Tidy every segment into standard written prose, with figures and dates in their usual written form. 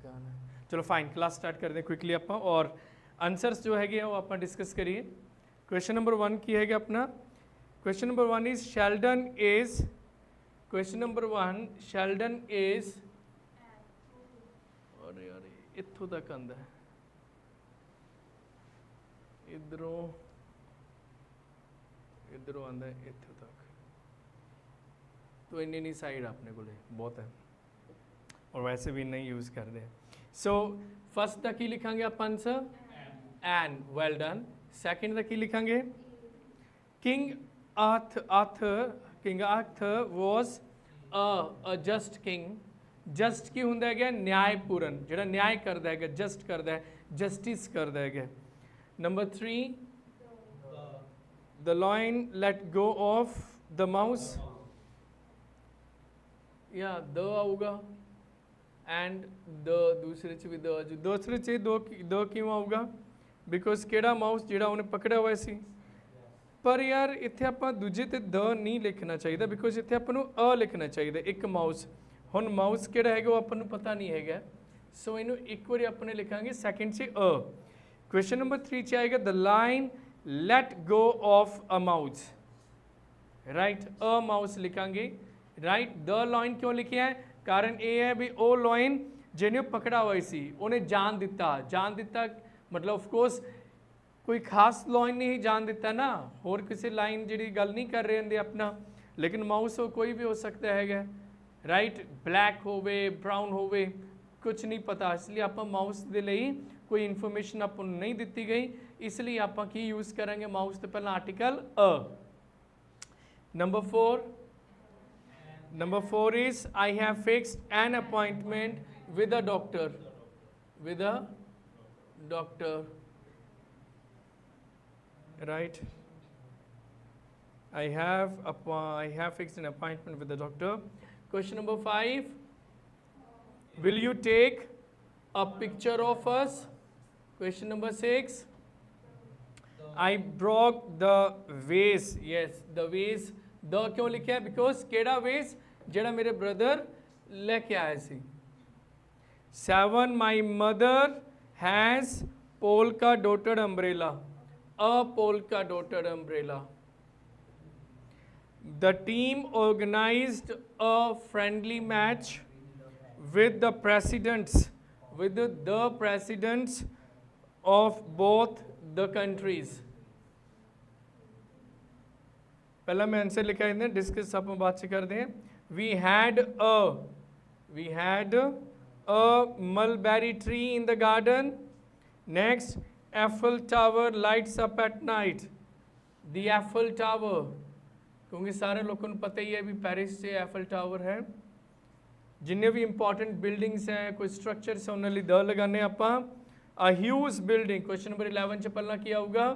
गाना चलो fine class start कर दें क्विकली ਆਪਾਂ और आंसर्स जो हैगे वो ਆਪਾਂ डिस्कस करिए क्वेश्चन नंबर 1 की हैगा अपना question number 1 is Sheldon is question number 1 Sheldon is अरे अरे इत्थों तक आंदा है इधरों इधरों आंदा है इत्थों तक तो इन्नी साइड अपने को बहुत है और वैसे भी नहीं यूज़ कर दे सो फर्स्ट का की लिखांगे आप answer and well done second का की लिखांगे king Arthur was a just king just की ਹੁੰਦਾ ਹੈਗਾ न्यायपूर्ण ਜਿਹੜਾ न्याय करदा ਹੈਗਾ जस्ट करदा है जस्टिस करदा हैगा number 3 the lion let go of the mouse या द आऊगा एंड द दूसरे च भी द दूसरे च दो क्यों आऊगा बिकॉज केड़ा माउस ਜਿਹੜਾ ਉਹਨੇ ਪਕੜਿਆ ਹੋਇਆ ਸੀ ਪਰ ਯਾਰ ਇੱਥੇ ਆਪਾਂ ਦੂਜੇ ਤੇ ਦ ਨਹੀਂ ਲਿਖਣਾ ਚਾਹੀਦਾ ਬਿਕੋਜ਼ ਇੱਥੇ ਆਪਾਂ ਨੂੰ ਅ ਲਿਖਣਾ ਚਾਹੀਦਾ ਇੱਕ ਮਾਊਸ ਹੁਣ ਮਾਊਸ ਕਿਹੜਾ ਹੈਗਾ ਉਹ ਆਪਾਂ ਨੂੰ ਪਤਾ ਨਹੀਂ ਹੈਗਾ ਸੋ ਇਹਨੂੰ ਇੱਕ ਵਾਰੀ ਆਪਣੇ ਲਿਖਾਂਗੇ ਸੈਕਿੰਡ 'ਚ ਅ क्वेश्चन नंबर 3 च आएगा the line let go of a mouse write a mouse लिखांगे राइट द लाइन क्यों लिखे है कारण ये है भी ओ लाइन जिन्हें पकड़ा हुआ सी उन्हें जान दिता मतलब ऑफ कोर्स कोई खास लाइन नहीं जान दिता ना और किसी लाइन जी गल नहीं कर रहे होंगे अपना लेकिन माउस हो कोई भी हो सकता है राइट ब्लैक होवे ब्राउन होवे कुछ नहीं पता इसलिए आप माउस के लिए कोई इन्फॉर्मेशन आप नहीं दी गई इसलिए आप की यूज़ करेंगे माउस तो पहला article a number 4 is I have fixed N appointment with a doctor right I have fixed an appointment with the doctor. Question number 5 will you take a picture of us. Question number 6 I broke the vase. Yes the vase the क्यों लिखा है because केड़ा vase जेड़ा मेरे brother लेके आए सी 7 my mother has polka dotted umbrella a polka dotted umbrella. The team organized a friendly match with the presidents of both the countries. पहला मैं आंसर लिखा है डिस्कस आप बात से कर दें we had a mulberry tree in the garden. Next Eiffel Tower lights up at night. The Eiffel Tower क्योंकि सारे लोगों को पता ही है भी पेरिस से एफल टावर है जिन्हें भी इंपॉर्टेंट बिल्डिंग्स हैं कोई स्ट्रक्चर्स हैं उन्हें द लगाने आप a huge building question number 11 च पहला किया होगा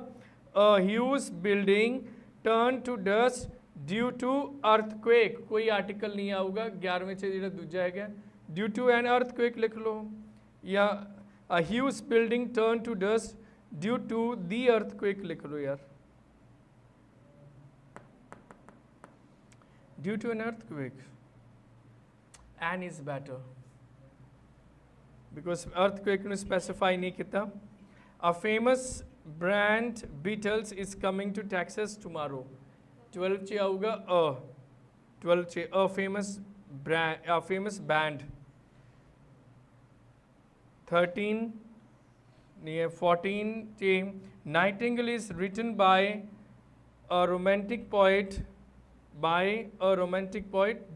a huge building turn to dust due to earthquake कोई आर्टिकल नहीं आऊगा 11वें च जो दूजा है ड्यू टू एन अर्थक्वेक लिख लो या a huge building turn to dust due to the earthquake लिख लो यार due to an earthquake N is better because earthquake nu specify nahi kita a famous brand Beatles is coming to Texas tomorrow 12 ch aauga a 12 ch a famous band 13 near 14 ch Nightingale is written by a romantic poet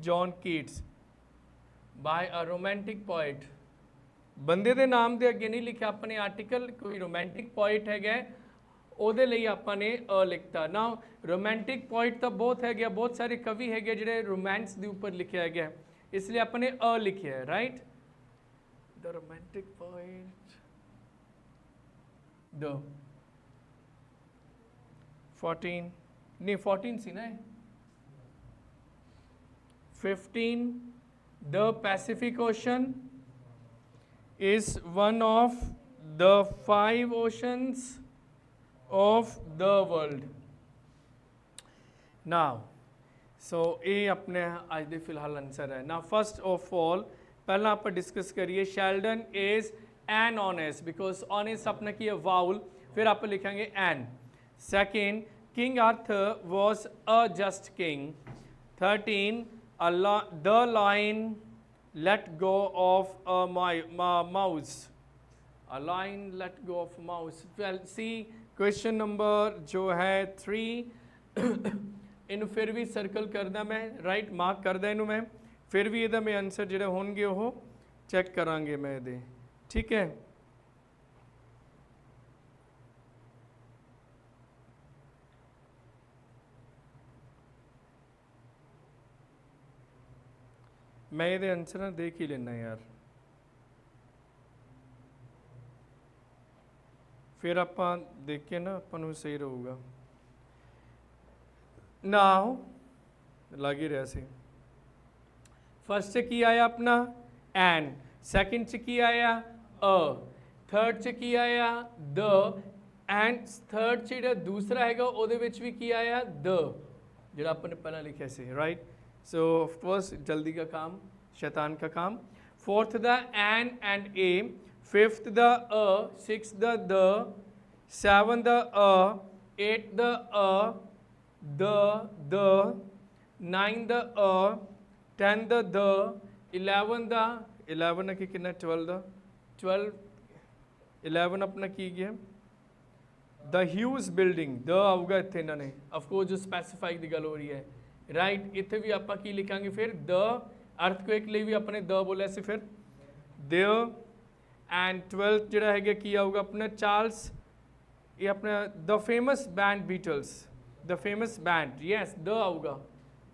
John Keats by a romantic poet ਬੰਦੇ ਦੇ ਨਾਮ ਦੇ ਅੱਗੇ ਨਹੀਂ ਲਿਖਿਆ ਆਪਣੇ article ਕੋਈ romantic poet ਹੈਗਾ ਉਹਦੇ ਲਈ ਆਪਾਂ ਨੇ ਅ ਲਿਖਤਾ ਨਾ ਰੋਮਾਂਟਿਕ ਪੋਇਟ ਤਾਂ ਬਹੁਤ ਹੈਗੇ ਬਹੁਤ ਸਾਰੇ ਕਵੀ ਹੈਗੇ ਜਿਹੜੇ ਰੋਮਾਂਸ ਦੇ ਉੱਪਰ ਲਿਖਿਆ ਗਿਆ ਇਸ ਲਈ ਆਪਾਂ ਨੇ ਅ ਲਿਖਿਆ ਹੈ ਰਾਈਟ ਦ ਰੋਮਾਂਟਿਕ ਪੋਇਟ ਦ 14 ਨਹੀਂ 14 ਸੀ ਨਾ 15 the Pacific Ocean is one of the 5 oceans of the world. Now so ये अपने आज दे फिलहाल आंसर है ना फर्स्ट ऑफ ऑल पहला आप डिस्कस करिए Sheldon is an honest because honest अपना की है वाउल, फिर आप लिखेंगे an. Second, King Arthur was a just king. 13, the line let go of a mouse. A lion let go of a mouse. Well, see question number जो है 3 इन फिर भी सर्कल करदा मैं राइट मार्क करदा इनू मैं फिर भी ਇਹਦਾ मैं आंसर ਜਿਹੜੇ ਹੋਣਗੇ ਉਹ ਚੈੱਕ ਕਰਾਂਗੇ ਮੈਂ ਇਹਦੇ, ਠੀਕ ਹੈ। मैं ये आंसर ना देख ही लेना यार, फिर आप देख के ना अपन सही रहूगा। नाउ लग ही रहा सी फर्स्ट च की आया अपना एन, सैकेंड च की आया अ, थर्ड च की आया द, एंड थर्ड च जो दूसरा है वो भी की आया द जो अपने पहला लिखा से राइट। सो ऑफकोर्स जल्दी का काम शैतान का काम। Fourth the an and a, fifth the a, six the, seven the a, eight the, nine the a, 10 the, 11 the, 11 की कितना 12 द, 12 11 अपना की गया द ह्यूज बिल्डिंग, द आऊगा इतने इन्होंने ऑफकोर्स जो स्पैसीफाई की गल हो रही है राइट। इतने भी आप की लिखांगे फिर द अर्थक्वेक लिए भी अपने द बोलिया से फिर द, एंड 12th जोड़ा है की आऊगा अपना चार्ल्स, ये अपना the famous band Beatles, the famous band yes the आऊगा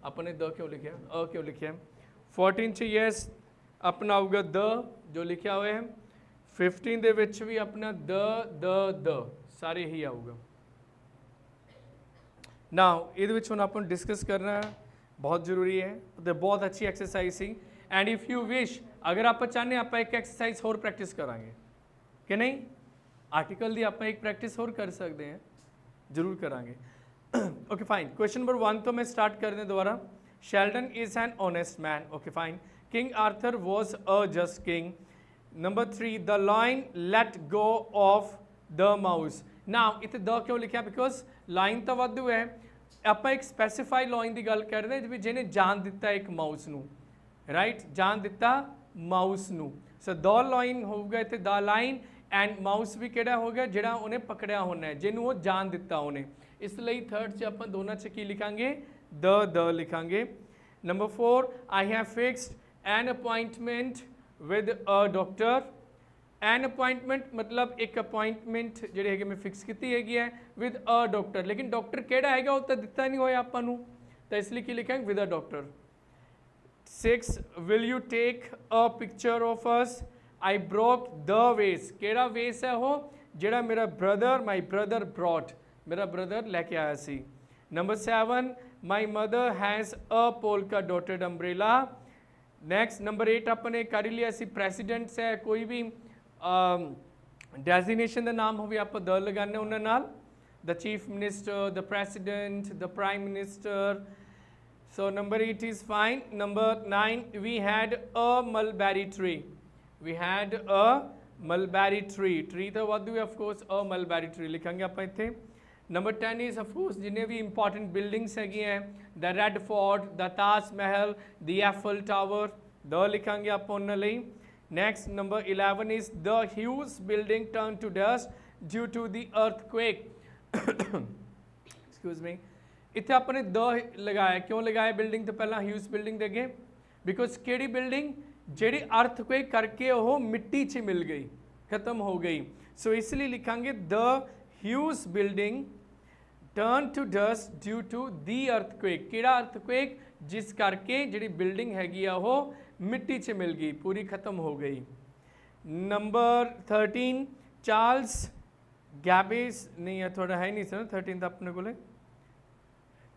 अपने द क्यों लिखे अ क्यों लिखे। 14 च यस अपना आऊगा द जो लिखा हुआ है। 15 दे विच भी अपना द सारे ही आऊगा। नाउ ये हम अपन डिस्कस करना बहुत जरूरी है, तो बहुत अच्छी एक्सरसाइज सी। एंड इफ यू विश अगर आप चाहते आप एक एक्सरसाइज होर प्रैक्टिस करांगे कि नहीं, आर्टिकल की आप एक प्रैक्टिस होर कर सकते हैं, जरूर करांगे। ओके फाइन, क्वेश्चन नंबर 1 तो मैं स्टार्ट कर दें दोबारा। Sheldon is an honest man, okay fine. King Arthur was a just king. Number 3 the line let go of the mouse. Now इतने द क्यों लिखा बिकॉज लाइन तो वाधू है, आप एक स्पैसीफाई लाइन की गल कर रहे हैं भी जिन्हें जान दिता एक माउस नू राइट, जान दिता माउस नू। सो द लाइन होगा इतने द लाइन एंड माउस भी किहड़ा हो गया जिहड़ा उन्हें पकड़िया होना है जिन्हों वो जान दिता उन्हें, इसलिए थर्ड च आप दोनों च की लिखांगे द लिखांगे। Number 4 I have fixed an appointment with a doctor. An appointment मतलब एक अपॉइंटमेंट जिहड़ी है मैं फिक्स की है विद अ डॉक्टर, लेकिन डॉक्टर किहड़ा है वो तो दिता नहीं होया आपां नूं, तो इसलिए की लिखांगे with a doctor. 6 will you take a picture of us. I broke the vase, किहड़ा वेस है वो जिहड़ा मेरा ब्रदर माई ब्रदर ब्रॉट, मेरा ब्रदर लैके आया सी। Number 7 my mother has a polka dotted umbrella. Next number 8 अपने कर लिया सी प्रेसिडेंट्स है, कोई भी डेजिनेशन का नाम हो आप द लगाने उन्होंने नाल, the chief minister, the president, the prime minister. So number 8 is fine. Number 9 we had a mulberry tree, we had a mulberry tree, tree तो वाधू है ऑफकोर्स अ मलबेरी ट्री लिखांगे आप इतने। नंबर 10 इज ऑफकोर्स जिन्हें भी important buildings है the Red Fort, the Taj Mahal, the Eiffel Tower, the लिखांगे आप उन्होंने। Next number 11 is the huge building turned to dust due to the earthquake. Excuse me. इतने आपने द लगाया, क्यों लगाया बिल्डिंग तो पहला ह्यूज बिल्डिंग देंगे बिकॉज केड़ी बिल्डिंग जेड़ी अर्थक्वेक करके वो मिट्टी च मिल गई, खत्म हो गई। सो इसलिए लिखांगे the huge building turn to dust due to the earthquake, केड़ा अर्थक्वेक जिस करके जी बिल्डिंग हैगी वो मिट्टी च मिल गई, पूरी खत्म हो गई। नंबर 13 चार्ल्स गैबेज नहीं है, थोड़ा है नहीं सर 13 तो अपने को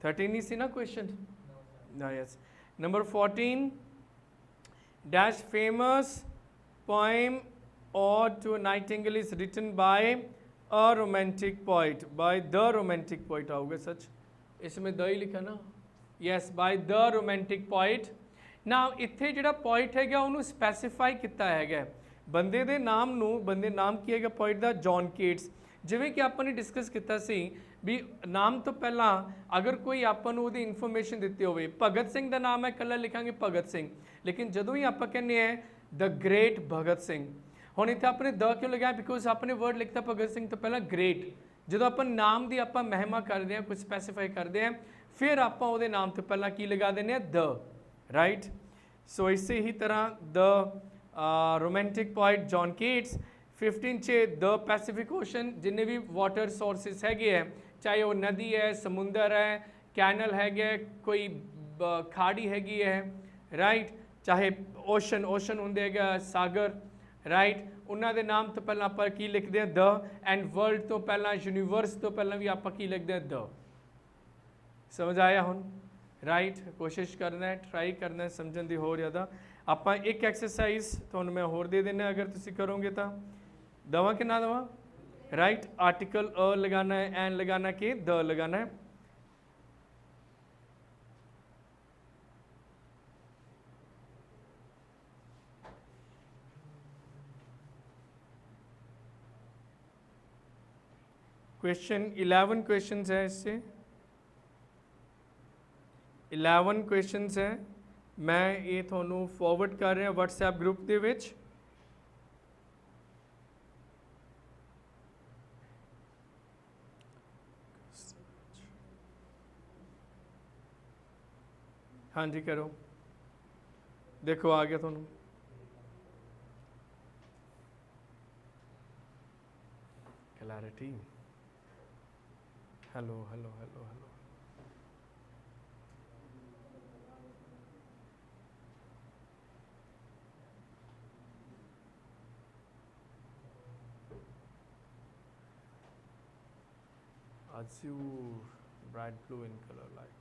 13 ही सी ना क्वेश्चन ना, yes. Number 14 dash famous poem और to nightingale is written by a romantic poet, by the romantic poet आओगे सच, इसमें द ही लिखा ना, yes by the romantic poet. ਨਾ ਇੱਥੇ ਜਿਹੜਾ ਪੋਇਟ ਹੈਗਾ ਉਹਨੂੰ ਸਪੈਸੀਫਾਈ ਕੀਤਾ ਹੈਗਾ ਬੰਦੇ ਦੇ ਨਾਮ ਨੂੰ, ਬੰਦੇ ਨਾਮ ਕੀ ਹੈਗਾ ਪੋਇਟ ਦਾ, ਜੌਨ ਕੀਟਸ। ਜਿਵੇਂ ਕਿ ਆਪਾਂ ਨੇ ਡਿਸਕਸ ਕੀਤਾ ਸੀ ਵੀ ਨਾਮ ਤੋਂ ਪਹਿਲਾਂ ਅਗਰ ਕੋਈ ਆਪਾਂ ਨੂੰ ਉਹਦੀ ਇਨਫੋਰਮੇਸ਼ਨ ਦਿੱਤੀ ਹੋਵੇ, ਭਗਤ ਸਿੰਘ ਦਾ ਨਾਮ ਹੈ ਇਕੱਲਾ ਲਿਖਾਂਗੇ ਭਗਤ ਸਿੰਘ, ਲੇਕਿਨ ਜਦੋਂ ਹੀ ਆਪਾਂ ਕਹਿੰਦੇ ਆ ਦ ਗ੍ਰੇਟ ਭਗਤ ਸਿੰਘ, ਹੁਣ ਇੱਥੇ ਆਪਣੇ ਦ ਕਿਉਂ ਲਗਾਇਆ, ਬਿਕੋਜ਼ ਆਪਣੇ ਵਰਡ ਲਿਖਤਾ ਭਗਤ ਸਿੰਘ ਤੋਂ ਪਹਿਲਾਂ ਗ੍ਰੇਟ। ਜਦੋਂ ਆਪਾਂ ਨਾਮ ਦੀ ਆਪਾਂ ਮਹਿਮਾ ਕਰਦੇ ਹਾਂ, ਕੁਝ ਸਪੈਸੀਫਾਈ ਕਰਦੇ ਹਾਂ, ਫਿਰ ਆਪਾਂ ਉਹਦੇ ਨਾਮ ਤੋਂ ਪਹਿਲਾਂ ਕੀ ਲਗਾ ਦਿੰਦੇ ਹਾਂ, ਦ, ਰਾਈਟ। ਸੋ ਇਸੇ ਹੀ ਤਰ੍ਹਾਂ ਦ ਰੋਮਾਂਟਿਕ ਪੋਇਟ ਜੌਨ ਕੀਟਸ। 15 'ਚ ਦ ਪੈਸੀਫਿਕ ਓਸ਼ਨ, ਜਿੰਨੇ ਵੀ ਵਾਟਰ ਸੋਰਸਿਸ ਹੈਗੇ ਹੈ, ਚਾਹੇ ਉਹ ਨਦੀ ਹੈ, ਸਮੁੰਦਰ ਹੈ, ਕੈਨਲ ਹੈਗੇ, ਕੋਈ ਖਾੜੀ ਹੈਗੀ ਹੈ, ਰਾਈਟ, ਚਾਹੇ ਓਸ਼ਨ ਹੁੰਦੇ ਹੈਗਾ ਸਾਗਰ, ਰਾਈਟ, ਉਹਨਾਂ ਦੇ ਨਾਮ ਤੋਂ ਪਹਿਲਾਂ ਆਪਾਂ ਕੀ ਲਿਖਦੇ ਹਾਂ, ਦ। ਐਂਡ ਵਰਲਡ ਤੋਂ ਪਹਿਲਾਂ, ਯੂਨੀਵਰਸ ਤੋਂ ਪਹਿਲਾਂ ਵੀ ਆਪਾਂ ਕੀ ਲਿਖਦੇ ਹਾਂ, ਦ। ਸਮਝ ਆਇਆ ਹੁਣ, ਰਾਈਟ। ਕੋਸ਼ਿਸ਼ ਕਰਨਾ ਹੈ, ਟਰਾਈ ਕਰਨਾ ਹੈ ਸਮਝਣ ਦੀ ਹੋਰ ਜ਼ਿਆਦਾ। ਆਪਾਂ ਇੱਕ ਐਕਸਰਸਾਈਜ਼ ਤੁਹਾਨੂੰ ਮੈਂ ਹੋਰ ਦੇ ਦੇਣਾ, ਅਗਰ ਤੁਸੀਂ ਕਰੋਗੇ ਤਾਂ। दवा के ना दवा, राइट, आर्टिकल अ लगाना है, एन लगाना के द लगाना है। क्वेश्चन 11 क्वेश्चंस है, इससे 11 क्वेश्चंस है। मैं ये थोनों फॉरवर्ड कर रहा व्हाट्सएप ग्रुप दे विच। हाँ जी करो, देखो आ गया थोनों। Clarity, hello hello hello hello. Azure, bright blue in color like.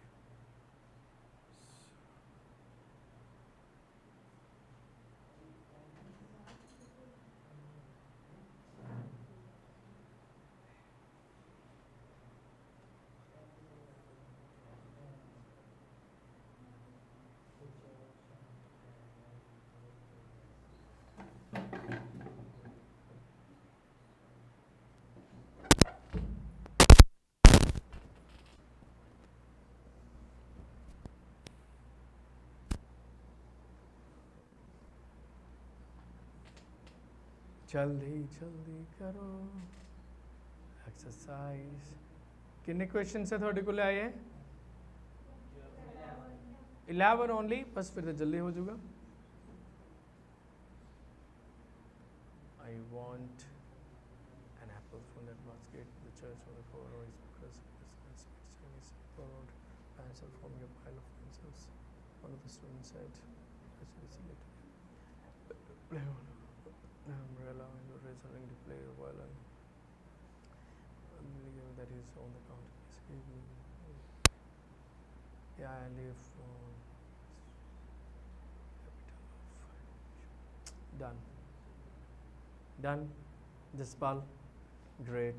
जल्दी जल्दी करो एक्सरसाइज। कितने क्वेश्चन है थोड़े को आए हैं? 11 ओनली, बस फिर तो जल्दी हो जाएगा। I want an apple from that basket, the church on the floor is because Chinese borrowed pencil from your pile of pencils. One of the students said, play on umbrella and resolving to play a violin. That is on the counter. Yeah, I live on capital of. Done. Jaspal, great.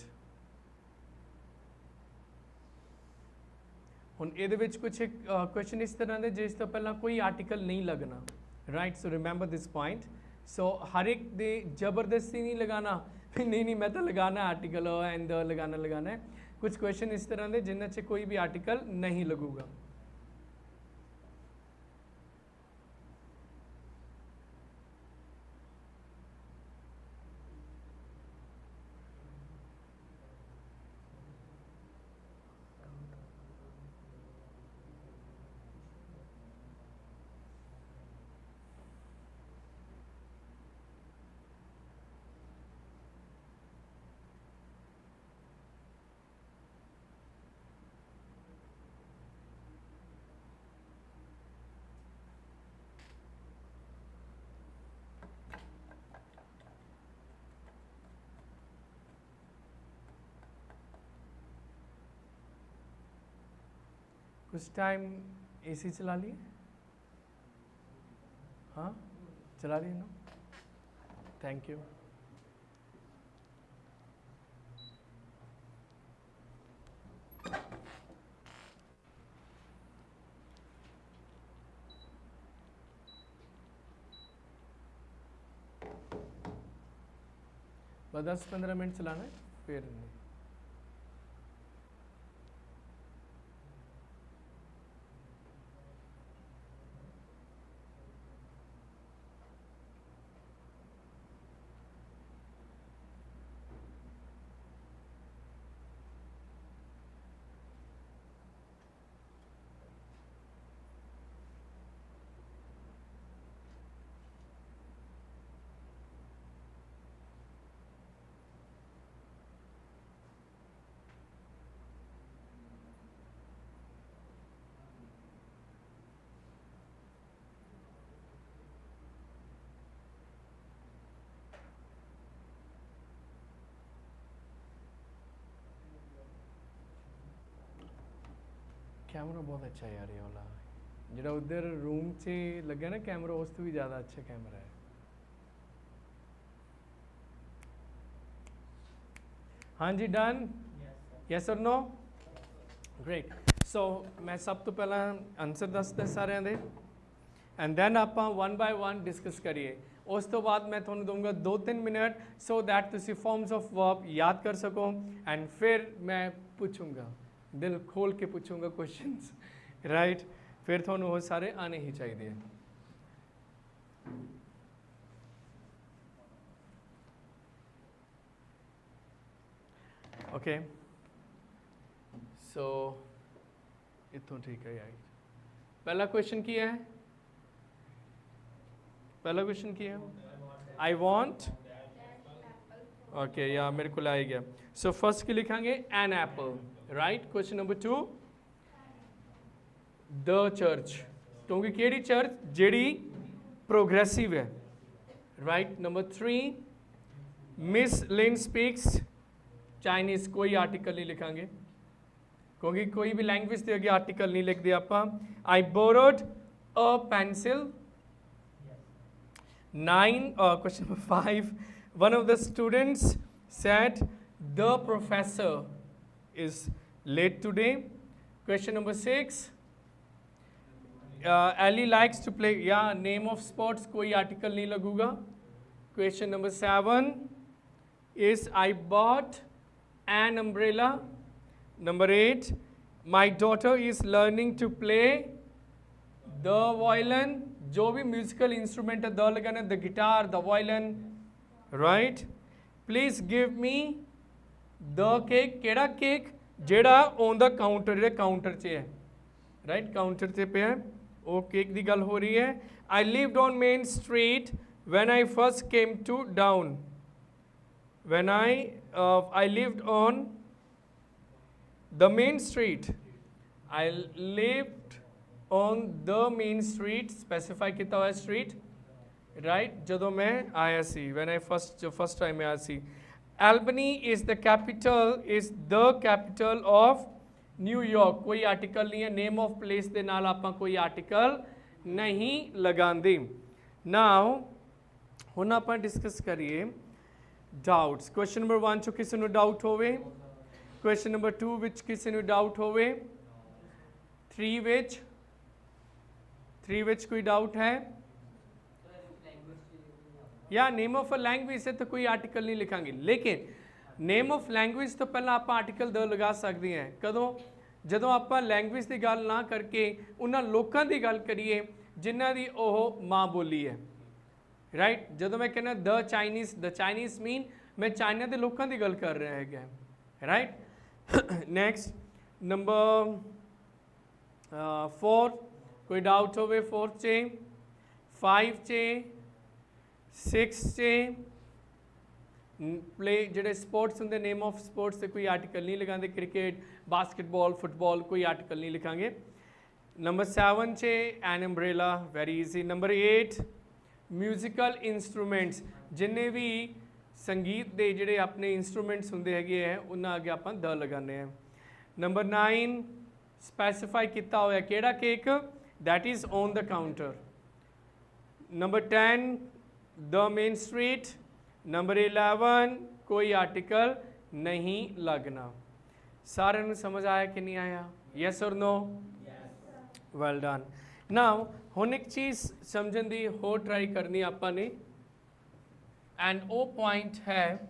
ਹੁਣ ਇਹਦੇ ਵਿੱਚ ਕੁਝ question ਇਸ ਤਰ੍ਹਾਂ ਦੇ ਜਿਸ ਤੋਂ ਪਹਿਲਾਂ ਕੋਈ ਆਰਟੀਕਲ ਨਹੀਂ ਲੱਗਣਾ, right. So remember this point. So ਹਰ ਇੱਕ ਦੇ ਜ਼ਬਰਦਸਤੀ ਨਹੀਂ ਲਗਾਣਾ, ਨਹੀਂ ਮੈਂ ਤਾਂ ਲਗਾਣਾ ਆਰਟੀਕਲ ਐਂਡ ਲਗਾਣਾ ਹੈ। ਕੁਝ ਕੁਐਸਚਨ ਇਸ ਤਰ੍ਹਾਂ ਦੇ ਜਿਨ੍ਹਾਂ 'ਚ ਕੋਈ ਵੀ ਆਰਟੀਕਲ ਨਹੀਂ ਲੱਗੂਗਾ। कुछ टाइम एसी चला लिए, हाँ चला लिए ना, थैंक यू। बस 10-15 मिनट चलाना है फिर नहीं। कैमरा बहुत अच्छा है यार ये वाला, ਜਿਹੜਾ उधर रूम से लगे ना कैमरा उस तो भी ज़्यादा अच्छा कैमरा है। हाँ जी डन, यस और नो, ग्रेट। सो मैं सब तो पहला आंसर दसदा सारिਆਂ ਦੇ एंड दैन ਆਪਾਂ 1 बाय 1 डिस्कस करिए। उस तो बाद मैं ਤੁਹਾਨੂੰ दूंगा 2-3 मिनट सो दैट ਤੁਸੀਂ फॉर्म्स ऑफ वर्ब याद कर सको एंड फिर मैं पूछूंगा, दिल खोल के पूछूंगा क्वेश्चंस, राइट। फिर ਤੁਹਾਨੂੰ ਉਹ ਸਾਰੇ आने ही चाहिए। ओके सो इतों ठीक है यार। पहला क्वेश्चन की है, पहला क्वेश्चन की है आई वॉन्ट, ओके या मेरे को लाई गया। सो फर्स्ट की लिखांगे an apple, right. Question number 2 the church, क्योंकि केड़ी चर्च जेड़ी प्रोग्रेसिव है, right. Number 3 miss Lin speaks Chinese, कोई आर्टिकल नहीं लिखांगे क्योंकि कोई भी लैंग्वेज के अगे आर्टिकल नहीं लिखते आप। I borrowed a pencil. 9 question number 5 one of the students said the professor is late today. Question number 6 Ellie likes to play, या नेम ऑफ स्पोर्ट्स, कोई आर्टिकल नहीं लगूगा। Question number 7 is I bought an umbrella. Number 8 my daughter is learning to play the violin, जो भी musical instrument है the लगाना, the guitar, the violin, right. Please give me the cake, केड़ा cake जेड़ा on the counter, जेड़े counter च है, right, counter से पे है वो केक की गल हो रही है। I lived on Main Street when I first came to town, when I lived on the main street, I lived on the main street, specify किया हुआ street, right। जदों मैं आया सी, when I first time आया सी। Albany is the capital of New York, कोई article नहीं है। Name of place के नाल आपां कोई आर्टिकल नहीं लगांदे। नाउ हुण आपां डिस्कस करिए डाउट्स। क्वेश्चन नंबर 1 चो किसी को डाउट होवे, क्वेश्चन नंबर 2 विच किसी को डाउट होवे, 3 विच कोई डाउट है, या नेम ऑफ अ लैंग्वेज से तो कोई आर्टिकल नहीं लिखांगे, लेकिन नेम ऑफ लैंग्वेज तो पहला आप आर्टिकल द लगा सकते हैं कदों, जदों आप लैंग्वेज की गल ना करके उन्होंने लोगों की गल करिए जिन्हों की ओह माँ बोली है, राइट। जदों मैं कहना द चाइनीज़ मीन मैं चाइना के लोगों की गल कर रहा है, राइट। नैक्सट नंबर 4 कोई डाउट होवे 4 चे, 5 चे, 6 चे प्ले जेडे स्पोर्ट्स होंगे, नेम ऑफ स्पोर्ट्स से कोई आर्टिकल नहीं लिखाते, क्रिकेट, बास्केटबॉल, फुटबॉल, कोई आर्टिकल नहीं लिखांगे। नंबर 7 चे an umbrella, very easy. Number 8 musical instruments, जिन्हें भी संगीत के जोड़े अपने इंस्ट्रूमेंट्स होंगे है उन्हें अगे आप द लगाने हैं। नंबर 9 स्पैसीफाई किया होया केड़ा cake, that is on the counter. Number 10 the main street. Number 11 कोई आर्टिकल नहीं लगना। सारे नूं समझ आया कि नहीं आया, यस और नो, वेल डन। नाउ हुण एक चीज़ समझण दी होर ट्राई करनी आपां ने, एंड वो पॉइंट है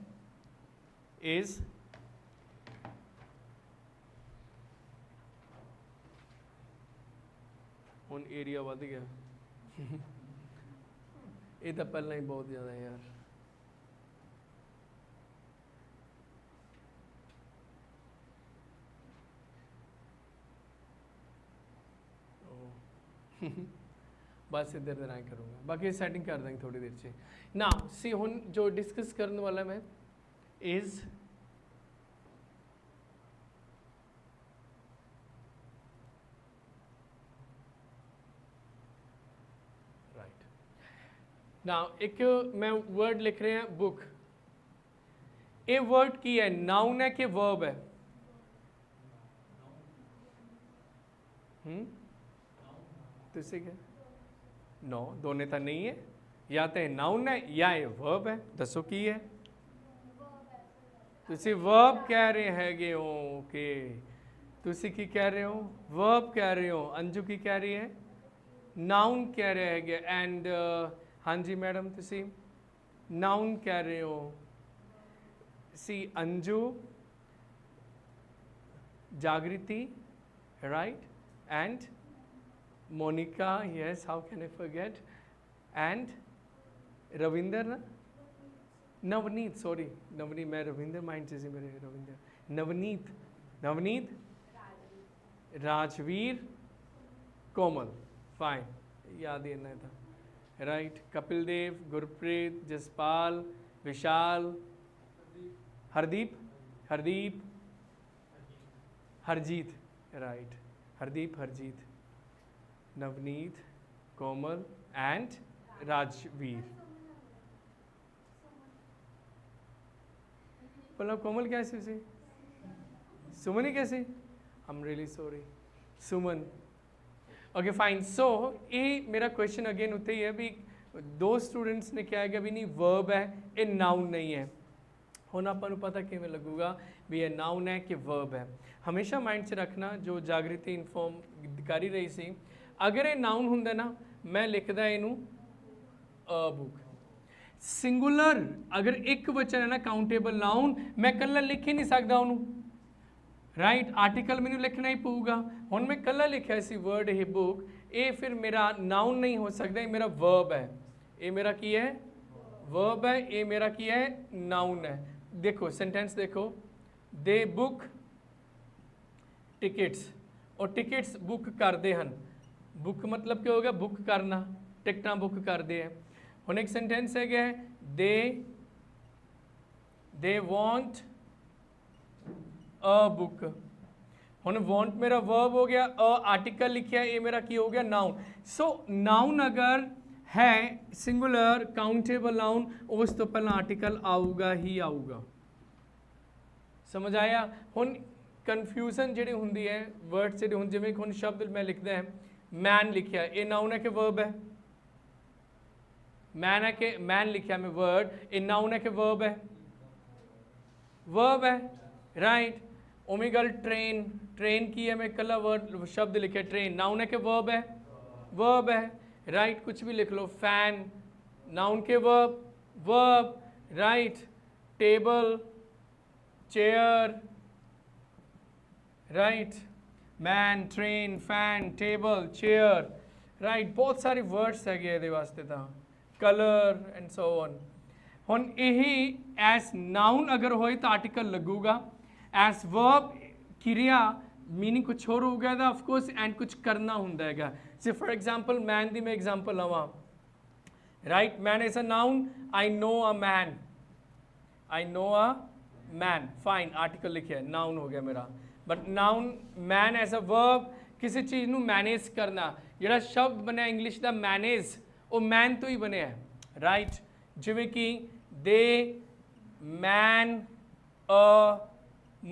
is ਹੁਣ ਏਰੀਆ ਵੱਧ ਗਿਆ ਇਹ ਤਾਂ ਪਹਿਲਾਂ ਹੀ ਬਹੁਤ ਜ਼ਿਆਦਾ ਯਾਰ बस इधर इधर आए करूँगा बाकी सेटिंग कर देंगे थोड़ी देर से ना सी हुन जो डिस्कस करने वाला मैं इज राइट ना एक मैं वर्ड लिख रहे हैं बुक ये वर्ड की है नाउन है कि वर्ब है ਤੁਸੀਂ क्या नो दोने तो नहीं है या तो नाउन है या ये वर्ब है दसो की है तुसी वर्ब कह रहे हैगे हो कि तुसी की कह रहे हो वर्ब कह रहे हो अंजू की कह रही है नाउन कह रहे हैगे एंड हाँ जी मैडम तुसी नाउन कह रहे हो सी अंजू जागृति right and Monica, yes, how can I forget? And Ravinder, na? Navneet, sorry. Navneet, मैं Ravinder mind से मेरे Ravinder. Navneet, Rajveer, Komal. Fine. याद ही नहीं था. Right. Kapil Dev, Gurpreet, Jaspal, Vishal, Hardeep, Harjeet. Right. Harjeet. Navneet, Komal and Rajveer. मतलब कोमल कैसे से सुमन ही कैसे I'm really sorry Suman okay fine so ये मेरा क्वेश्चन अगेन उतना ही है भी दो स्टूडेंट्स ने क्या है कि अभी नहीं वर्ब है ये नाउन नहीं है ਹੁਣ ਆਪਾਂ ਨੂੰ ਪਤਾ ਕਿਵੇਂ ਲੱਗੂਗਾ ਵੀ ਇਹ ਨਾउन है कि वर्ब है हमेशा माइंड 'ਚ रखना जो जागृति इन्फॉर्म कर ही रही सी अगर ये नाउन ਹੁੰਦਾ ना मैं लिखदा ਇਹਨੂੰ अ बुक सिंगुलर अगर एक वचन है ना काउंटेबल नाउन मैं कल्ला लिख ही नहीं सकता उन्होंने राइट आर्टिकल मैंने लिखना ही पऊगा हुण मैं कल्ला लिखा सी वर्ड ये बुक ये फिर मेरा नाउन नहीं हो सकता ये मेरा वर्ब है ये मेरा की है वर्ब है ये मेरा की है नाउन है देखो सेंटेंस देखो दे बुक टिकट्स और टिकट्स बुक करते हैं बुक मतलब क्या हो गया बुक करना टिकटा बुक करते हैं हुण एक सेंटेंस है क्या दे वॉन्ट अ बुक हुण वॉन्ट मेरा वर्ब हो गया अ आर्टिकल लिखा ये मेरा की हो गया नाउन सो नाउन अगर है सिंगुलर काउंटेबल नाउन उस तो पहला आर्टिकल आऊगा ही आऊगा समझ आया हुण कन्फ्यूजन जी होंगी है वर्ड से हुण जिवें हुण शब्द मैं लिखदा है मैन लिखा ये नाउन है कि वर्ब है मैन है कि मैन लिखा मैं वर्ड ये नाउन है कि वर्ब है राइट उमी गल ट्रेन की है मैं कला वर्ड शब्द लिखा ट्रेन नाउन है कि वर्ब है राइट कुछ भी लिख लो फैन नाउन के verb right table chair right man train fan table chair right बहुत सारे वर्ड्स है ये वास्ते था कलर एंड सो ऑन हुण यही एज नाउन अगर होए तो आर्टिकल लगूगा एज वर्ब क्रिया मीनिंग कुछ और होगा था ऑफकोर्स एंड कुछ करना होंगे है से फॉर एग्जाम्पल मैन की मैं एग्जाम्पल लवा right man is a noun I know a man fine article लिखे नाउन हो गया मेरा but noun man as a verb किसी चीज़ ਨੂੰ मैनेज करना ਜਿਹੜਾ शब्द बनया इंग्लिश का मैनेज वो मैन तो ही बनया राइट जिमें कि दे मैन अ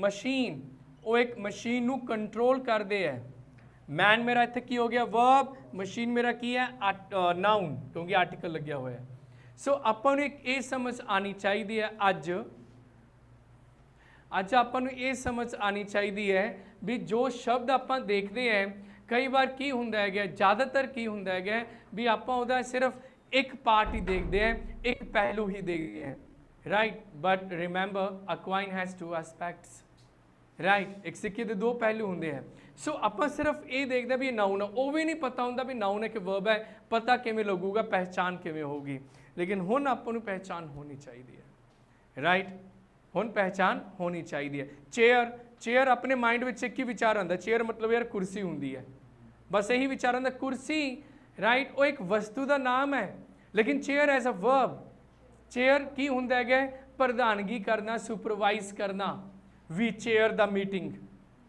मशीन वो एक मशीन ਨੂੰ कंट्रोल करते हैं मैन मेरा इत्थे की हो गया वर्ब मशीन मेरा की है नाउन क्योंकि आर्टिकल लग्या हुआ है सो आपां नूं एक ये समझ आनी चाहिए है अज आपां नूं ये समझ आनी चाहिए है भी जो शब्द आपां देखते हैं कई बार की हुंदा है ज़्यादातर की हुंदा है भी आपां उहदा सिर्फ एक पार्ट ही देखते हैं एक पहलू ही देखते हैं right, but remember a coin has two aspects, right, एक सिक्के के दो पहलू होंगे हैं। सो ਆਪਾਂ सिर्फ ये देखते भी नाउन है, वो भी नहीं पता होंगे भी नाउन है कि वर्ब है, पता किमें लगूगा, पहचान किमें होगी, लेकिन हुण आपां नूं पहचान होनी चाहिए है, राइट, हुण पहचान होनी चाहिए है। चेयर, चेयर अपने माइंड में एक ही विचार आंदा, चेयर मतलब यार कुर्सी होंदी है, बस यही विचार आंदा कुर्सी, राइट, वो एक वस्तु का नाम है, लेकिन chair as a verb, chair की हुंदा है, प्रधानगी करना, सुपरवाइज करना। We chair the meeting,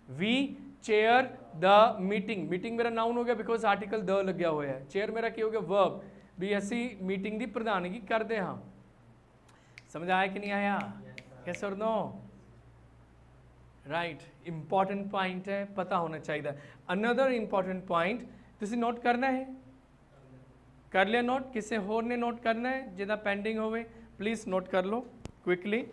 we chair the meeting, meeting मेरा नाउन हो गया बिकॉज आर्टिकल द लग्या हुआ है, चेयर मेरा की हो गया वर्ब, भी असी मीटिंग की प्रधानगी करते हाँ। समझ आया कि नहीं आया? यस और नो? राइट, इंपॉर्टेंट पॉइंट है, पता होना चाहिए। अनदर इंपॉर्टेंट पॉइंट तुसी नोट करना है, कर लिया नोट? किसी होर ने नोट करना है जिहदा पेंडिंग होवे प्लीज नोट कर लो क्विकली।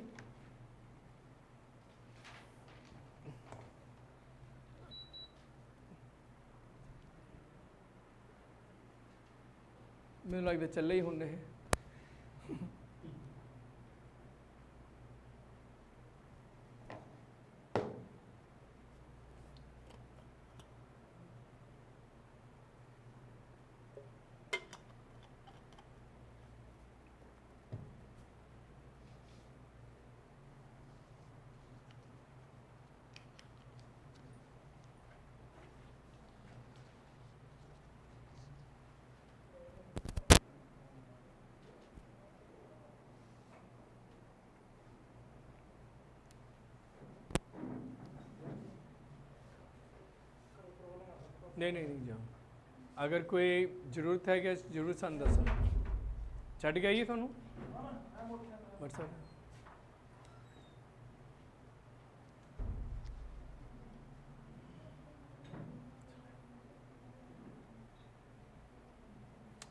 मैनूं लगदा चले ही हुंदे है। नहीं जाओ, अगर कोई जरूरत है कि जरूर सन दसो। छड़ गई थोनू व्हाट्सएप?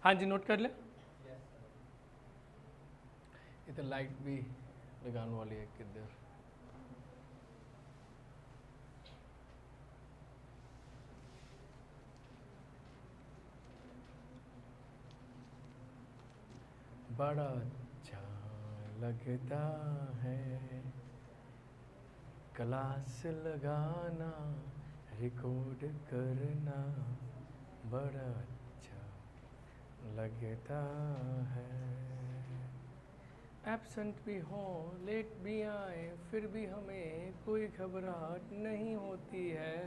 हाँ जी, नोट कर ले। इधर लाइट भी लगाने वाली है किधर? बड़ा अच्छा लगता है क्लास लगाना, रिकॉर्ड करना, बड़ा अच्छा लगता है। एब्सेंट भी हो, लेट भी आए, फिर भी हमें कोई घबराहट नहीं होती है,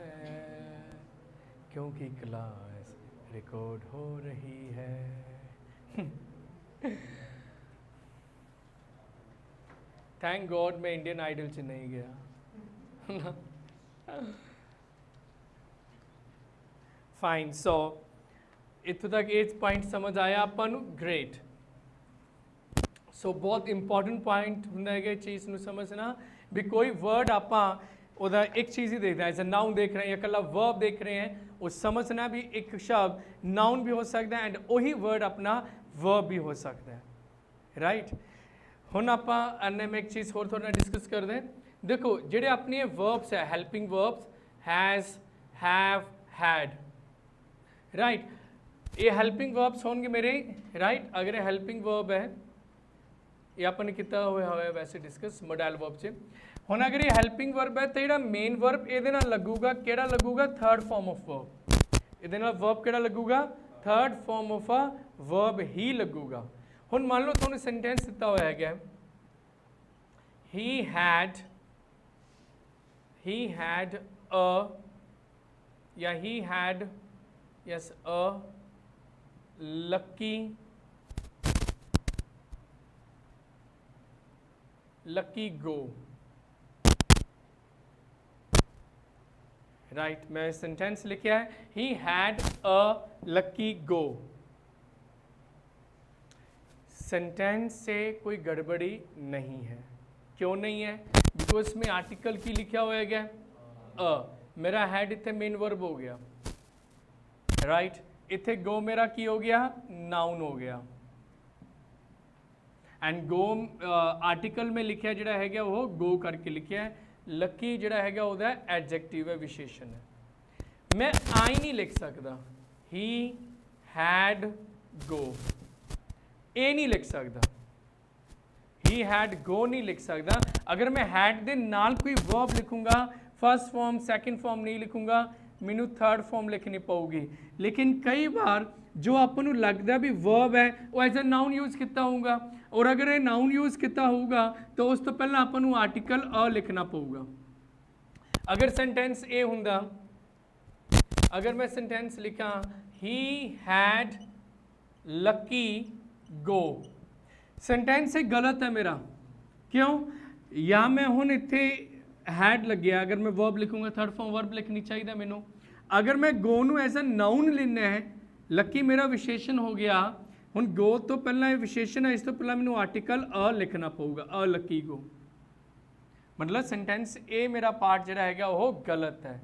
क्योंकि क्लास रिकॉर्ड हो रही है। थैंक गॉड मैं इंडियन आइडल च नहीं गया। फाइन, सो इतों तक ये पॉइंट समझ आया आपां नूं? ग्रेट। सो बहुत इंपॉर्टेंट पॉइंट हुंदा है चीज़ नूं समझना भी कोई वर्ड आपां ओदा एक चीज़ ही देखते हैं, एज अ नाउन देख रहे हैं या कला वर्ब देख रहे हैं, वो समझना भी एक शब्द नाउन भी हो सकता है एंड वही वर्ड अपना वर्ब भी हो सकता है, राइट। हुण आपां अन्य में एक चीज़ होर थोड़ा डिस्कस कर दें। देखो जेडे अपनी वर्ब्स है, helping verbs, has, have, had, right, ये हेल्पिंग वर्ब्स होंगे मेरे, राइट। अगर ये हेल्पिंग वर्ब है, ये अपन कितना हुआ है वैसे डिस्कस मॉडल वर्ब से। हुण अगर ये हेल्पिंग वर्ब है तो ये मेन वर्ब ये लगूगा, केड़ा लगूगा? Third form of verb. ये वर्ब केड़ा लगूगा? Third form of a verb ही लगूगा। हुण मान लो तुहानूं सेंटेंस दिता हुआ है, he had a, या he had, yes, a lucky go, right. मैं सेंटेंस लिखा है he had a lucky go। Sentence से कोई गड़बड़ी नहीं है। क्यों नहीं है? बिकॉज में आर्टिकल की लिखा हुआ है अ, मेरा हैड इतने मेन वर्ब हो गया, राइट। इतने गो मेरा की हो गया? नाउन हो गया। एंड गो आर्टिकल में लिखा जड़ा है वो गो करके लिखा है। लकी जड़ा है वह एडजेक्टिव है, विशेषण है। मैं आई नहीं लिख सकता, ही हैड गो, ये नहीं लिख सकता। ही हैड गो नहीं लिख सकता। अगर मैं हैड दे नाल कोई वर्ब लिखूंगा, फर्स्ट फॉर्म सैकेंड फॉर्म नहीं लिखूंगा, मैनू थर्ड फॉर्म लिखनी पऊगी। लेकिन कई बार जो ਆਪਾਂ ਨੂੰ लगता भी वर्ब है वो एज अ नाउन यूज़ किया होगा, और अगर ये नाउन यूज़ किया होगा तो उस तो पहला ਆਪਾਂ ਨੂੰ आर्टिकल अ लिखना पऊगा। अगर सेंटेंस ए हुंदा, अगर मैं सेंटेंस लिखा he had lucky go, sentence गलत है मेरा, क्यों? या मैं हुण इत्थे हैड लग्या, अगर मैं वर्ब लिखूंगा थर्ड फॉर्म वर्ब लिखनी चाहिए मैनू। अगर मैं गो नू एज अ नाउन लेना है, लकी मेरा विशेषण हो गया, हुण गो तो पहला विशेषण है, इस तो पहला मैनू आर्टिकल अ लिखना पऊगा, अ लकी गो। मतलब सेंटेंस ए मेरा पार्ट जिहड़ा हैगा वो गलत है।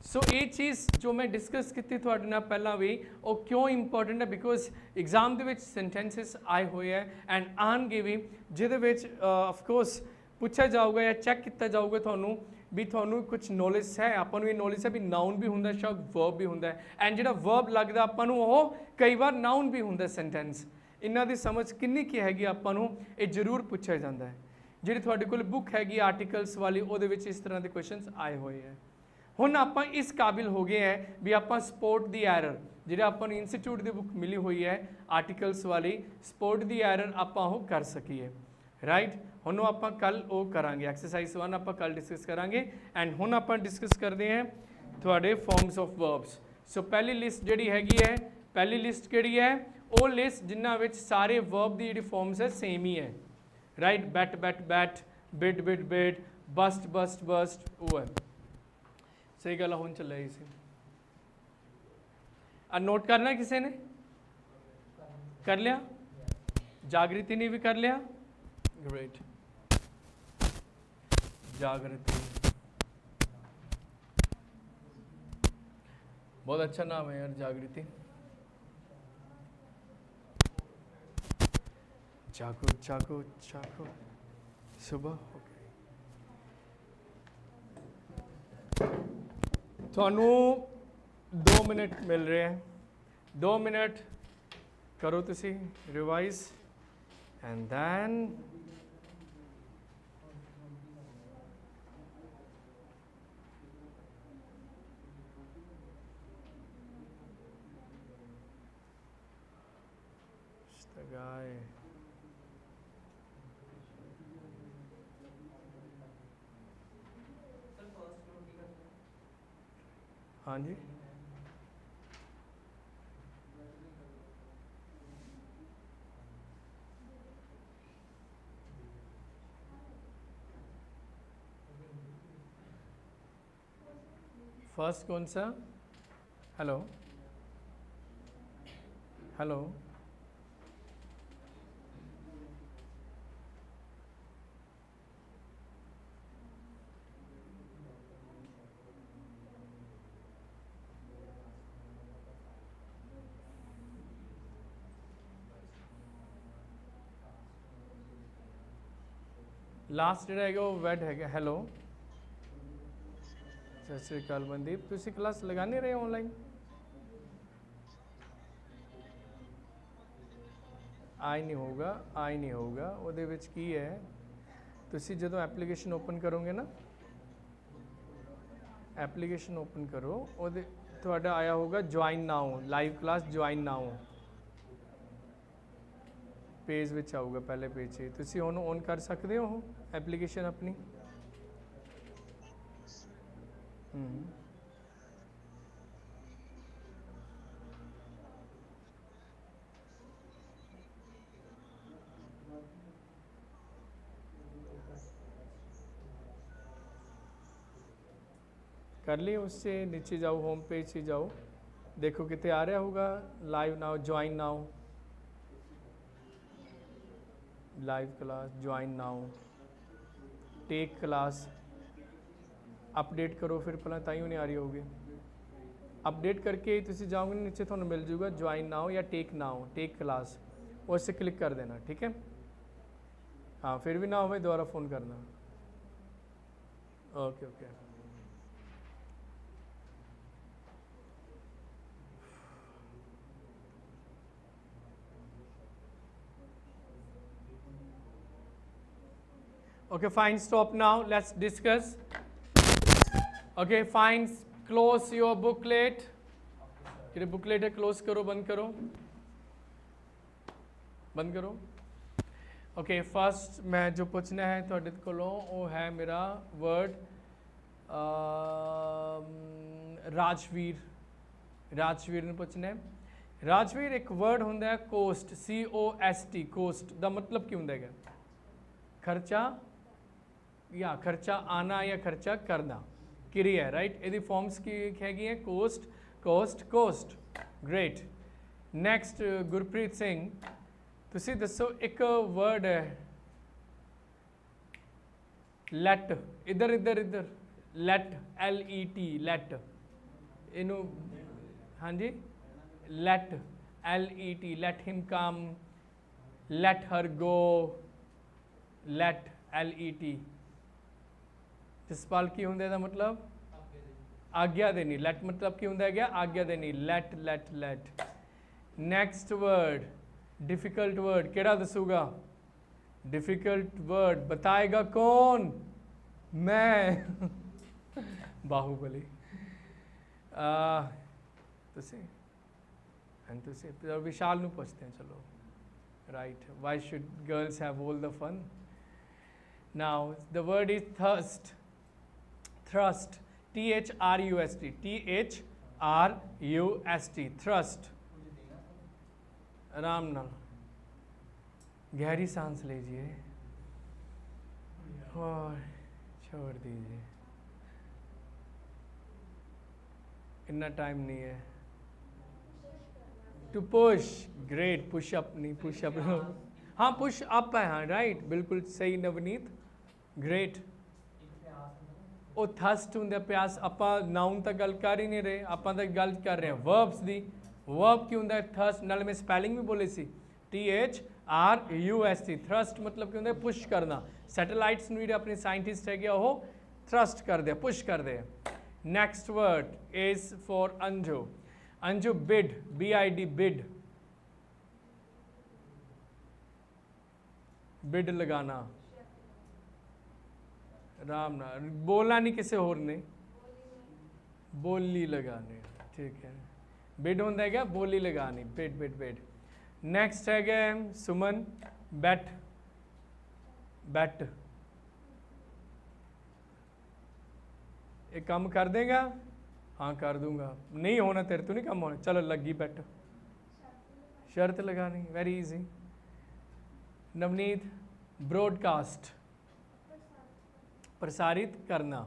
सो ये चीज़ जो मैं डिस्कस की थोड़े नाल पहला भी, वो क्यों इंपॉर्टेंट है, because exam they which sentences आए हुए हैं एंड आनगे भी, जिहदे विच ऑफकोर्स पूछा जाऊगा या चैक किया जाऊगा थानू भी थानू कुछ नॉलेज है, आपां नू ये नॉलेज है भी नाउन भी हुंदा शब्द, वर्ब भी हुंदा है, एंड जिहड़ा वर्ब लगदा आपां नू वो कई बार नाउन भी हुंदा सेंटेंस। इन्हां दी समझ किन्नी की हैगी आपां नू ये जरूर पूछा जाता है। जिहड़ी तुहाडे कोल बुक हैगी आर्टिकल्स वाली, उहदे विच इस तरह के क्वेश्चन आए हुए हैं। हुण आपां इस काबिल हो गए हैं भी आपां स्पोर्ट दी एरर, जिहड़ा आपां नू इंस्टीट्यूट दी बुक मिली हुई है आर्टिकल्स वाली, स्पोर्ट दी एरर आपां वो कर सकीए, राइट। हुण आपां कल वो करांगे, एक्सरसाइज 1 आपां कल डिस्कस करांगे। एंड हुण आपां डिस्कस करते हैं तुहाडे फॉर्म्स ऑफ वर्ब्स। सो पहली लिस्ट जिहड़ी हैगी है, पहली लिस्ट किहड़ी है, वो लिस्ट जिन्हां विच सारे वर्ब दी जिहड़ी फॉर्म्स है सेम ही है, right. Bat bat bat, bid bid bid, bust bust bust, वो है सही गल। हुण चल रही सी नोट करना किसी ने कर लिया, जागृति ने भी कर लिया, ग्रेट। जागृति बहुत अच्छा नाम है यार, जागृति। जागो जागो जागो, सुबह हो गई। थानू 2 मिनट मिल रहे हैं, 2 मिनट करो तुसी रिवाइज एंड दैन गाय। हाँ जी, फर्स्ट कौन सा? हेलो हेलो, लास्ट ਜਿਹੜਾ ਹੈਗਾ ਉਹ ਵੈਡ ਹੈਗਾ। ਹੈਲੋ, ਸਤਿ ਸ਼੍ਰੀ ਅਕਾਲ ਮਨਦੀਪ, ਤੁਸੀਂ ਕਲਾਸ ਲਗਾ ਨਹੀਂ ਰਹੇ ਆਨਲਾਈਨ? ਆਈ ਨਹੀਂ ਹੋਊਗਾ, ਆਈ ਨਹੀਂ ਹੋਊਗਾ। ਉਹਦੇ ਵਿੱਚ ਕੀ ਹੈ, ਤੁਸੀਂ ਜਦੋਂ ਐਪਲੀਕੇਸ਼ਨ ਓਪਨ ਕਰੋਗੇ ਨਾ, ਐਪਲੀਕੇਸ਼ਨ ਓਪਨ ਕਰੋ, ਉਹਦੇ ਤੁਹਾਡਾ ਆਇਆ ਹੋਊਗਾ join now, live class join now page विच आऊगा, पहले पेज से तुसी ओनू ऑन कर सकते हो एप्लीकेशन अपनी। कर ली, उससे नीचे जाओ, होम पेज से जाओ, देखो कितने आ रहा होगा live now, join now, live class, join now, take class, update करो फिर पहला ताइयों नहीं आ रही होगी। अपडेट करके तुम जाओगे नीचे थोड़ा मिल जाऊगा ज्वाइन नाउ या टेक नाउ, टेक क्लास, उससे क्लिक कर देना, ठीक है। हाँ, फिर भी ना हो दोबारा फ़ोन करना। Okay okay. Okay, fine, stop now. Let's discuss. Okay, fine, close your booklet. ਜਿਹੜੇ ਬੁਕਲੇਟ ਹੈ ਕਲੋਜ਼ ਕਰੋ, ਬੰਦ ਕਰੋ, ਬੰਦ ਕਰੋ। ਓਕੇ, ਫਸਟ ਮੈਂ ਜੋ ਪੁੱਛਣਾ ਹੈ ਤੁਹਾਡੇ ਕੋਲੋਂ ਉਹ ਹੈ ਮੇਰਾ ਵਰਡ ਰਾਜਵੀਰ। ਰਾਜਵੀਰ ਨੂੰ ਪੁੱਛਣਾ ਹੈ। ਰਾਜਵੀਰ ਇੱਕ ਵਰਡ ਹੁੰਦਾ ਹੈ ਕੋਸਟ, COST, ਕੋਸਟ ਦਾ ਮਤਲਬ ਕੀ ਹੁੰਦਾ ਹੈਗਾ? ਖਰਚਾ ਜਾਂ ਖਰਚਾ ਆਣਾ ਜਾਂ ਖਰਚਾ ਕਰਨਾ, ਕਿਰਿਆ, ਰਾਈਟ। ਇਹਦੀ ਫਾਰਮਸ ਕੀ ਹੈਗੀ ਹੈ? Cost, cost, cost. Great. Next Gurpreet Singh, ਤੁਸੀਂ ਦੱਸੋ ਇੱਕ ਵਰਡ ਹੈ ਲੈਟ। ਇੱਧਰ ਇੱਧਰ ਇੱਧਰ, ਲੈਟ, LET, ਲੈਟ। ਇਹਨੂੰ ਹਾਂਜੀ, let, LET, let him come, let her go, let, LET। Jaspal ਕੀ ਹੁੰਦਾ ਇਹਦਾ ਮਤਲਬ? ਆਗਿਆ ਦੇਣੀ। ਲੈਟ ਮਤਲਬ ਕੀ ਹੁੰਦਾ ਹੈਗਾ? ਆਗਿਆ ਦੇਣੀ। Let, let, let. Next word difficult word केड़ा दसूगा? डिफिकल्ट वर्ड बताएगा कौन? मैं बाहुबली। विशाल नू पूछते हैं, चलो। Right, why should girls have all the fun? Now the word is thirst. Thrust, THRUST, THRUST, thrust. आराम नाल गहरी सांस लीजिए और छोड़ दीजिए, इतना टाइम नहीं है। To push, great. Push up नहीं, पुश अप। हाँ, पुश अप है, हाँ राइट, बिल्कुल सही नवनीत, ग्रेट। ਉਹ ਥਸਟ ਹੁੰਦਾ ਪਿਆਸ। ਆਪਾਂ ਨਾउन ਤਾਂ ਗੱਲ ਕਰ ਹੀ ਨਹੀਂ ਰਹੇ, ਆਪਾਂ ਤਾਂ ਗੱਲ ਕਰ ਰਹੇ ਹਾਂ ਵਰਬਸ ਦੀ। ਵਰਬ ਕੀ ਹੁੰਦਾ? ਥਰਸਟ। ਨਾਲ ਮੈਂ ਸਪੈਲਿੰਗ ਵੀ ਬੋਲੀ ਸੀ, THRUST। ਥਰਸਟ ਮਤਲਬ ਕੀ ਹੁੰਦਾ? ਪੁਸ਼ ਕਰਨਾ। ਸੈਟੇਲਾਈਟਸ ਨੂੰ ਜਿਹੜੇ ਆਪਣੇ ਸਾਇੰਟਿਸਟ ਹੈਗੇ ਉਹ ਥਰਸਟ ਕਰਦੇ ਆ, ਪੁਸ਼ ਕਰਦੇ ਆ। Next word is for Anju. Anju, bid, BID, bid. Bid लगाना, राम ना बोलना नहीं किसी होर ने, बोली लगानी, ठीक है। बिड होता है क्या? बोली लगानी, बिड, बिड, बिड। नेक्स्ट है क्या? सुमन, बैट, बैट। एक काम कर देगा? हाँ कर दूंगा। नहीं होना तेरे तो नहीं काम होना, चलो लगी बैठ। शर्त लगानी, वेरी इजी। नवनीत, ब्रॉडकास्ट, प्रसारित करना,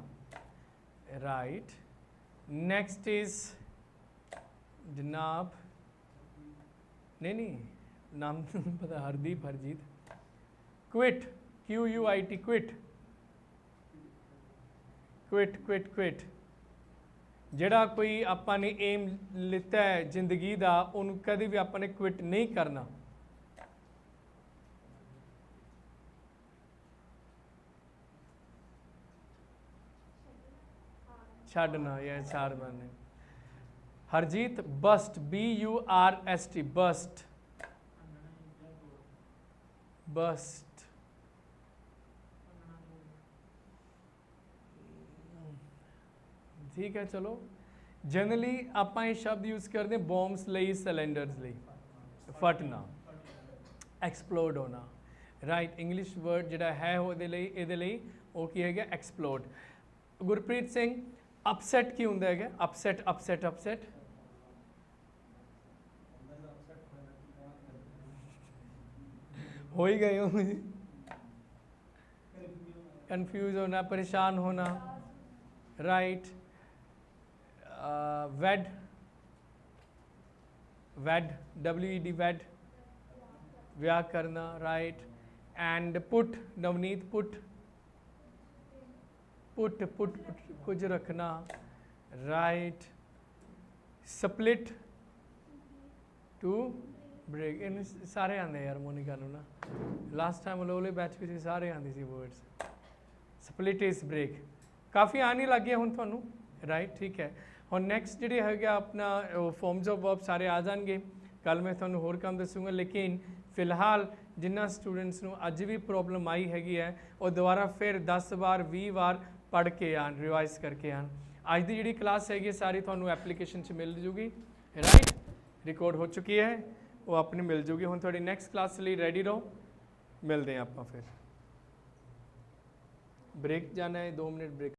राइट। नेक्स्ट इज जनाब, नहीं नाम पता, Hardeep, Harjeet. Quit, QUIT, quit, quit, quit, quit. ਜਿਹੜਾ ਕੋਈ ਆਪਾਂ ਨੇ ਏਮ ਲਿੱਤਾ ਹੈ ਜ਼ਿੰਦਗੀ ਦਾ, ਉਹਨੂੰ ਕਦੇ ਵੀ ਆਪਾਂ ਨੇ ਕੁਇਟ ਨਹੀਂ ਕਰਨਾ। ਛੱਡਣਾ ਜਾਂ ਛਾੜਨਾ ਨਹੀਂ। Harjit, bust, BURST, bust, bust. ठीक है, चलो। जनरली आप ये शब्द यूज़ करते हैं बॉम्ब्स ਲਈ, सिलेंडर्स ਲਈ। फटना, एक्सप्लोड होना, राइट। इंग्लिश वर्ड ਜਿਹੜਾ ਹੈ ਉਹਦੇ ਲਈ, ਇਹਦੇ ਲਈ ਉਹ ਕੀ ਹੈਗਾ? एक्सप्लोड। ਗੁਰਪ੍ਰੀਤ ਸਿੰਘ, अपसेट ਕੀ ਹੁੰਦਾ ਹੈਗਾ? Upset, upset, upset. हो ही गए होंगे। कंफ्यूज होना, परेशान होना, राइट। वेड, वेड, WED, वेड, ब्याह करना, right. And put, Navneet, put, put, put, put, कुछ रखना, राइट। Split, to break. इन सारे आते यार मोनिका नू ना, लास्ट टाइम लोले बैच में सारे आते सी वर्ड्स। स्प्लिट इज ब्रेक, काफ़ी आने लग गया हुण तुहानू, राइट, ठीक है। ਹੁਣ ਨੈਕਸਟ ਜਿਹੜੇ ਹੈਗਾ ਆਪਣਾ ਫਾਰਮਸ ਆਫ ਵਰਬ ਸਾਰੇ ਆ ਜਾਣਗੇ। ਕੱਲ ਮੈਂ ਤੁਹਾਨੂੰ ਹੋਰ ਕੰਮ ਦੱਸੂਗਾ, ਲੇਕਿਨ ਫਿਲਹਾਲ ਜਿਨ੍ਹਾਂ ਸਟੂਡੈਂਟਸ ਨੂੰ ਅੱਜ ਵੀ ਪ੍ਰੋਬਲਮ ਆਈ ਹੈਗੀ ਹੈ ਉਹ ਦੁਬਾਰਾ ਫਿਰ 10 ਵਾਰ 20 ਵਾਰ ਪੜ੍ਹ ਕੇ ਆਣ, ਰਿਵਾਈਜ਼ ਕਰਕੇ ਆਣ। ਅੱਜ ਦੀ ਜਿਹੜੀ ਕਲਾਸ ਹੈਗੀ ਸਾਰੀ ਤੁਹਾਨੂੰ ਐਪਲੀਕੇਸ਼ਨ 'ਚ ਮਿਲ ਜੂਗੀ, ਰਾਈਟ, ਰਿਕਾਰਡ ਹੋ ਚੁੱਕੀ ਹੈ, ਉਹ ਆਪਣੀ ਮਿਲ ਜੂਗੀ। ਹੁਣ ਤੁਹਾਡੀ ਨੈਕਸਟ ਕਲਾਸ ਲਈ ਰੈਡੀ ਰਹੋ, ਮਿਲਦੇ ਹਾਂ ਆਪਾਂ ਫਿਰ। ब्रेक जाना है, 2 मिनट ब्रेक।